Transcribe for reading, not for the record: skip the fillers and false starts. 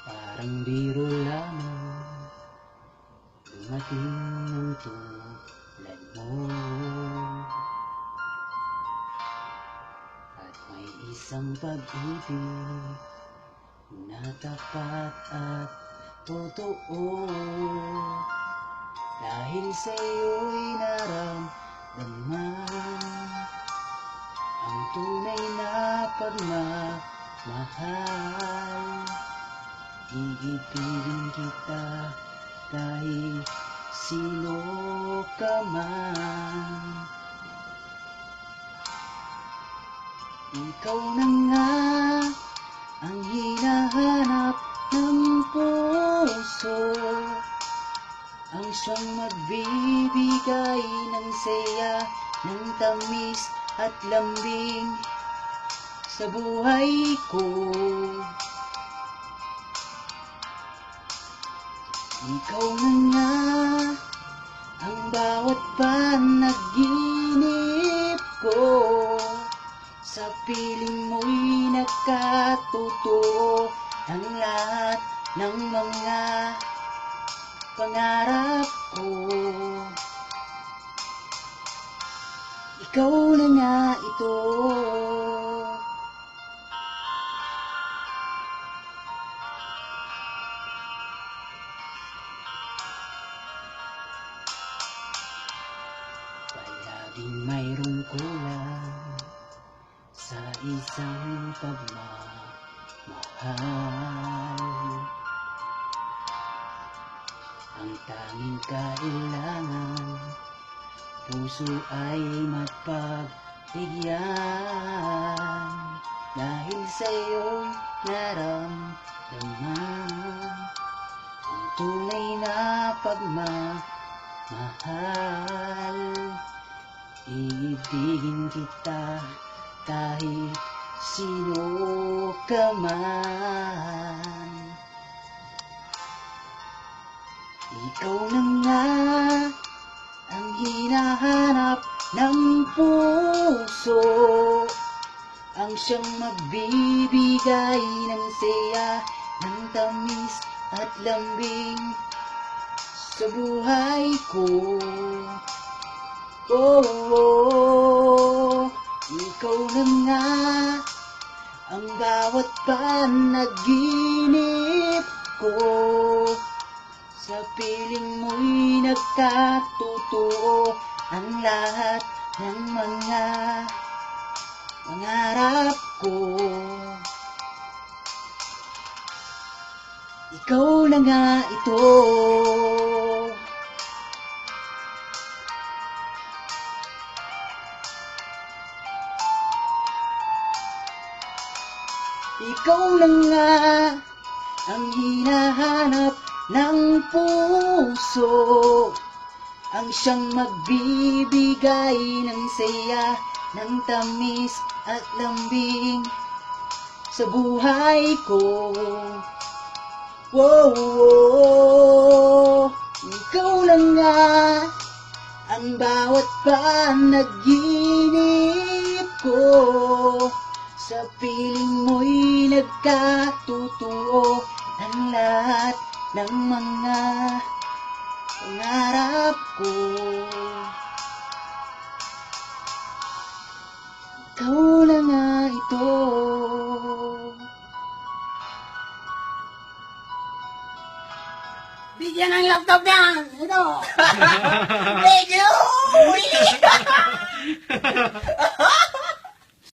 Parang biro lamang dumating ng tulad mo. At may isang pag-ibig na tapat at totoo. Dahil sa'yo'y naramdaman ang tunay na pagmamahal. Iibigin kita kahit sino ka man. Ikaw na nga ang hinahanap ng puso, ang siyang magbibigay ng saya, ng tamis at lambing sa buhay ko. Ikaw na nga ang bawat panaginip ko, sa piling mo'y nakatotoo ang lahat ng mga pangarap ko. Ikaw na nga ito. Palaging mayroong kulang sa isang pagmamahal. Ang tanging kailangan, puso ay mapagbigyan. Dahil sa'yo'y naramdaman ang tunay na pagmamahal. Iibigin kita kahit sino ka man. Ikaw na nga ang hinahanap ng puso, ang siyang magbibigay ng saya, ng tamis at lambing sa buhay ko. Oh, oh, ikaw na nga ang bawat panaginip ko, sa piling mo'y nagkatotoo ang lahat ng mga pangarap ko. Ikaw na nga ito. Ikaw na nga ang hinahanap ng puso, ang siyang magbibigay ng saya, ng tamis at lambing sa buhay ko. Wow, wow, ikaw na nga ang bawat panaginip ko, sa piling mo'y nagkatotoo ang lahat ng mga pangarap ko. Ikaw na nga ito. Bigyan ng laptop yan! Ito! Thank you!